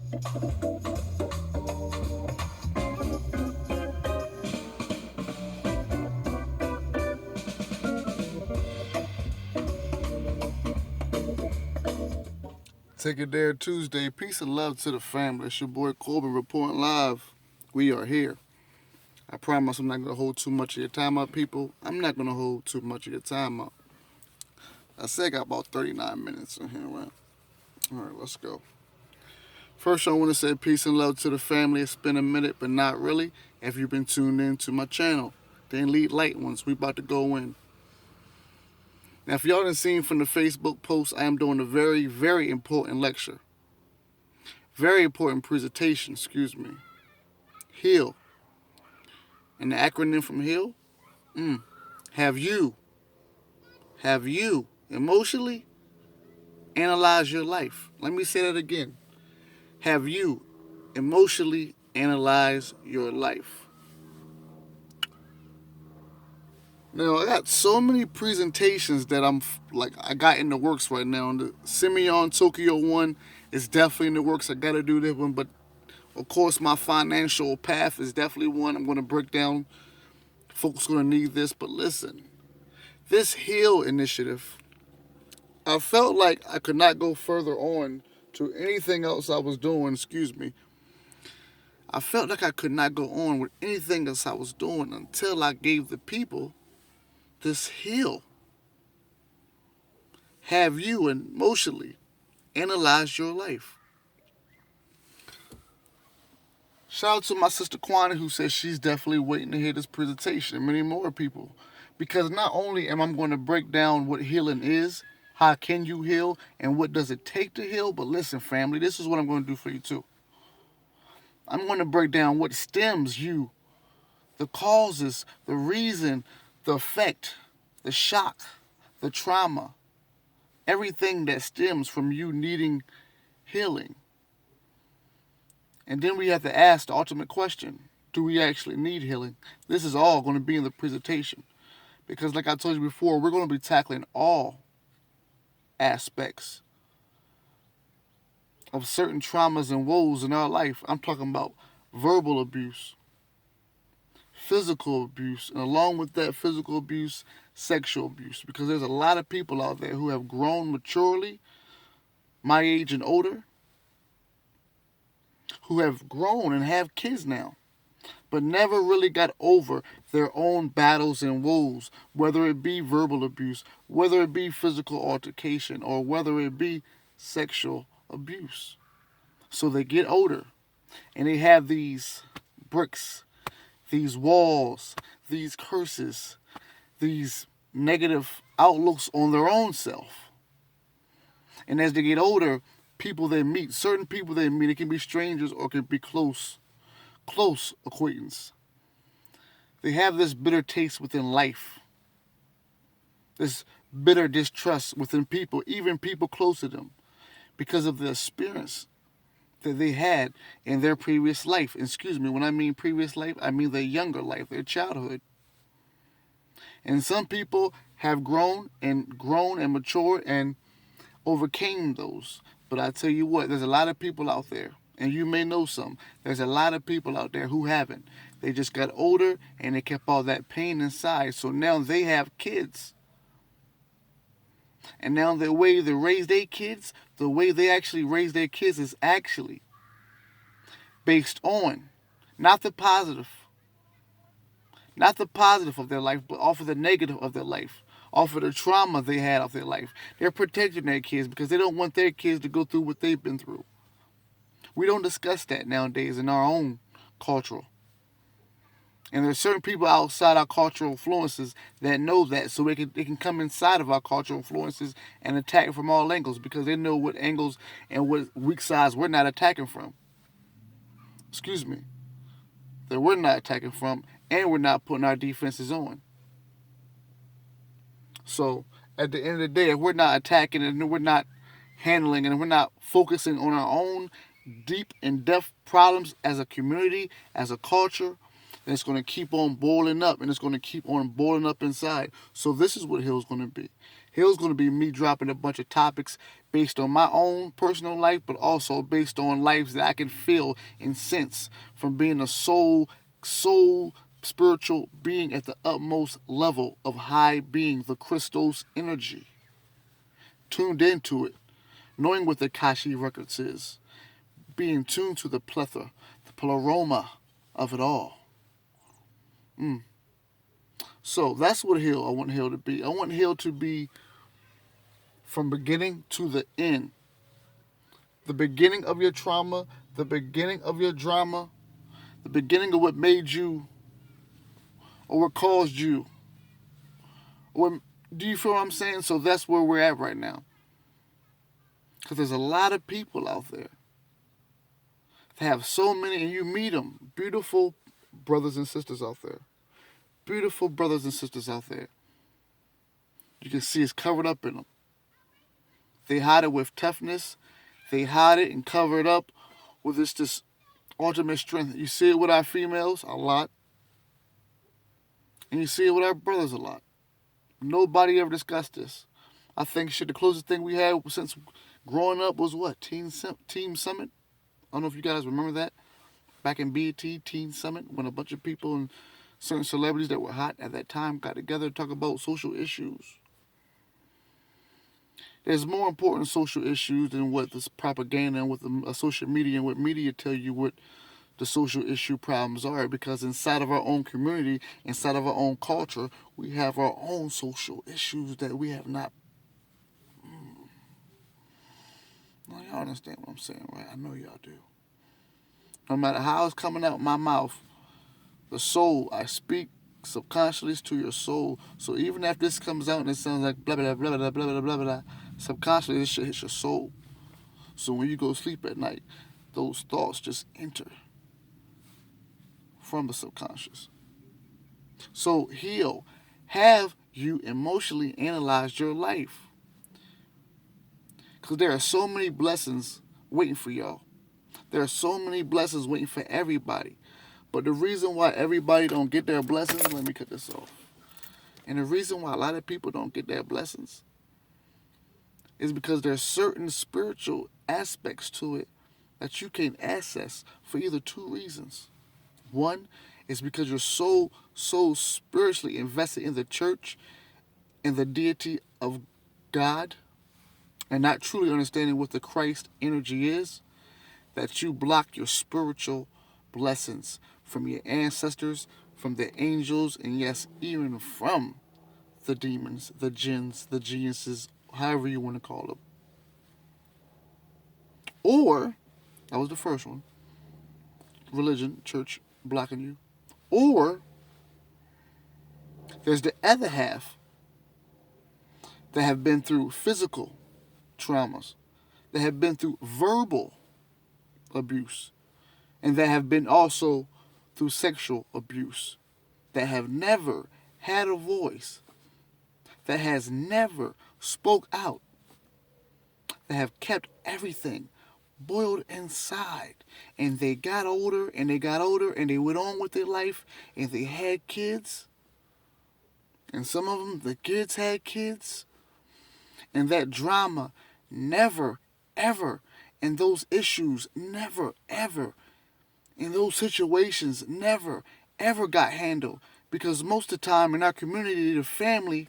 Take it there Tuesday. Peace and love to the family. It's your boy Corbin reporting live. We are here. I promise I'm not going to hold too much of your time up, people. I'm not going to hold too much of your time up. I said I got about 39 minutes in here, right? All right, let's go. First, I want to say peace and love to the family. It's been a minute, but not really. If you've been tuned in to my channel, the Elite Light Ones, we about to go in. Now, if y'all didn't seen from the Facebook post, I am doing a very, very important lecture. Very important presentation, excuse me. H.E.A.L. And the acronym from H.E.A.L? Have you emotionally analyzed your life? Let me say that again. Have you emotionally analyzed your life? Now, I got so many presentations that I got in the works right now. The Simeon Tokyo one is definitely in the works. I got to do this one, but of course, my financial path is definitely one I'm going to break down. Folks are going to need this, but listen, this H.E.A.L initiative, I felt like I could not go further on to anything else I was doing, excuse me. I felt like I could not go on with anything else I was doing until I gave the people this H.E.A.L. Have you emotionally analyzed your life? Shout out to my sister Kwana who says she's definitely waiting to hear this presentation, and many more people. Because not only am I going to break down what healing is, how can you heal, and what does it take to heal, but listen family, this is what I'm going to do for you too. I'm going to break down what stems you, the causes, the reason, the effect, the shock, the trauma, everything that stems from you needing healing. And then we have to ask the ultimate question, do we actually need healing? This is all going to be in the presentation. Because like I told you before, we're going to be tackling all aspects of certain traumas and woes in our life. I'm talking about verbal abuse, physical abuse, and along with that physical abuse, sexual abuse. Because there's a lot of people out there who have grown maturely, my age and older, who have grown and have kids now, but never really got over their own battles and woes, whether it be verbal abuse, whether it be physical altercation, or whether it be sexual abuse. So they get older and they have these bricks, these walls, these curses, these negative outlooks on their own self. And as they get older, certain people they meet, it can be strangers or it can be close acquaintance. They have this bitter taste within life, this bitter distrust within people, even people close to them, because of the experience that they had in their previous life. Excuse me, when I mean previous life, I mean their younger life, their childhood. And some people have grown and matured and overcame those. But I tell you what, there's a lot of people out there, and you may know some. There's a lot of people out there who haven't. They just got older and they kept all that pain inside. So now they have kids. And now the way they raise their kids, the way they actually raise their kids is actually based on not the positive, of their life, but off of the negative of their life, off of the trauma they had of their life. They're protecting their kids because they don't want their kids to go through what they've been through. We don't discuss that nowadays in our own cultural. And there's certain people outside our cultural influences that know that, so they can come inside of our cultural influences and attack from all angles because they know what angles and what weak sides we're not attacking from. Excuse me. That we're not attacking from, and we're not putting our defenses on. So at the end of the day, if we're not attacking and we're not handling and we're not focusing on our own deep and depth problems as a community, as a culture, then it's going to keep on boiling up, and it's going to keep on boiling up inside. So this is what H.E.A.L's going to be. H.E.A.L's going to be me dropping a bunch of topics based on my own personal life, but also based on lives that I can feel and sense from being a soul spiritual being at the utmost level of high being, the crystal's energy, tuned into it, knowing what the Kashi Records is, being tuned to the plethora, the pleroma of it all. So that's what H.E.A.L I want H.E.A.L to be. I want H.E.A.L to be from beginning to the end. The beginning of your trauma, the beginning of your drama, the beginning of what made you or what caused you. Or do you feel what I'm saying? So that's where we're at right now. Because there's a lot of people out there that have so many, and you meet them, beautiful brothers and sisters out there. Beautiful brothers and sisters out there. You can see it's covered up in them. They hide it with toughness. They hide it and cover it up with this ultimate strength. You see it with our females a lot. And you see it with our brothers a lot. Nobody ever discussed this. I think the closest thing we had since growing up was what? Team Summit? I don't know if you guys remember that. Back in BET, Teen Summit, when a bunch of people and certain celebrities that were hot at that time got together to talk about social issues. There's more important social issues than what this propaganda and what the social media and what media tell you what the social issue problems are, because inside of our own community, inside of our own culture, we have our own social issues that we have not. Now, y'all understand what I'm saying, right? I know y'all do. No matter how it's coming out my mouth, the soul, I speak subconsciously to your soul. So even if this comes out and it sounds like blah, blah, blah, blah, blah, blah, blah, blah, subconsciously this shit hits your soul. So when you go to sleep at night, those thoughts just enter from the subconscious. So H.E.A.L, have you emotionally analyzed your life? Because there are so many blessings waiting for y'all. There are so many blessings waiting for everybody. But the reason why everybody don't get their blessings, let me cut this off. And the reason why a lot of people don't get their blessings is because there's certain spiritual aspects to it that you can't access for either two reasons. One is because you're so spiritually invested in the church and the deity of God and not truly understanding what the Christ energy is, that you block your spiritual blessings from your ancestors, from the angels, and yes, even from the demons, the jinns, the geniuses, however you want to call them. Or, that was the first one, religion, church blocking you. Or, there's the other half that have been through physical traumas, that have been through verbal abuse, and that have been also through sexual abuse, that have never had a voice, that has never spoke out, that have kept everything boiled inside. And they got older and they got older and they went on with their life and they had kids. And some of them, the kids had kids. And that drama never, ever, and those issues never, ever, and those situations never, ever got handled. Because most of the time in our community, the family,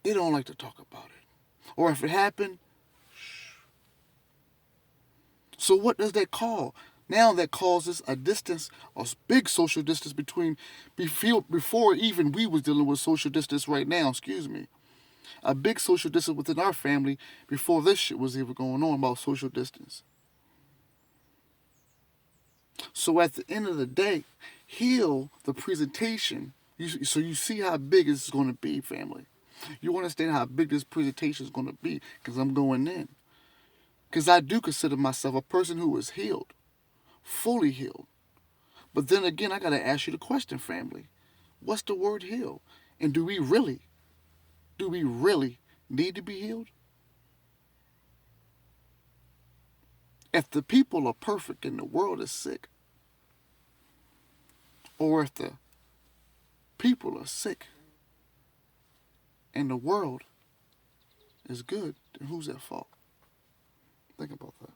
they don't like to talk about it. Or if it happened, so what does that call? Now that causes a distance, a big social distance before even we was dealing with social distance right now, excuse me. A big social distance within our family before this shit was even going on about social distance. So at the end of the day, H.E.A.L the presentation, so you see how big it's going to be, family. You understand how big this presentation is going to be because I'm going in. Because I do consider myself a person who is healed, fully healed. But then again, I got to ask you the question, family. What's the word heal? And do we really need to be healed? If the people are perfect and the world is sick, or if the people are sick and the world is good, then who's at fault? Think about that.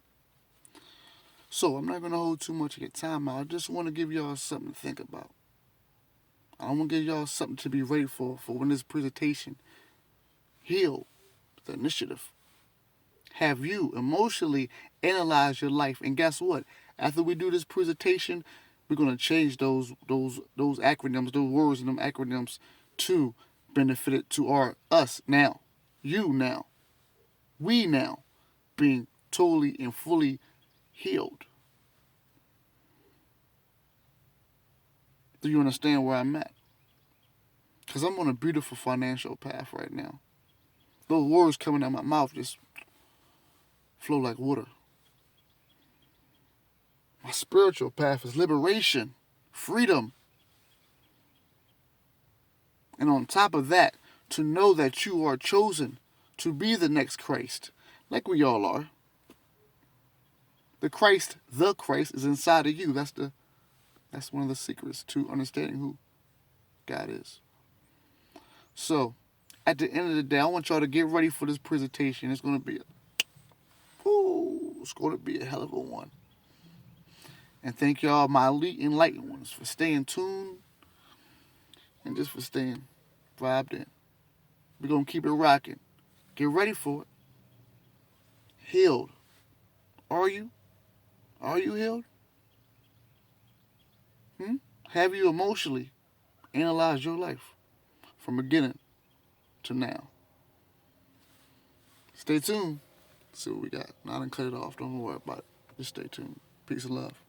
So I'm not going to hold too much of your time out. I just want to give y'all something to think about. I want to give y'all something to be ready for when this presentation, Heal, the initiative, have you emotionally analyze your life. And guess what? After we do this presentation, we're going to change those acronyms, those words and them acronyms to benefit it to us now, you now, we now being totally and fully healed. Do you understand where I'm at? Because I'm on a beautiful financial path right now. Those words coming out of my mouth just flow like water. My spiritual path is liberation, freedom. And on top of that, to know that you are chosen to be the next Christ, like we all are. The Christ is inside of you. That's one of the secrets to understanding who God is. So, at the end of the day, I want y'all to get ready for this presentation. It's going to be a hell of a one. And thank y'all, my elite enlightened ones, for staying tuned and just for staying vibed in. We're going to keep it rocking. Get ready for it. Healed. Are you? Are you healed? Have you emotionally analyzed your life from beginning to now? Stay tuned. See what we got. Now I done cut it off. Don't worry about it. Just stay tuned. Peace and love.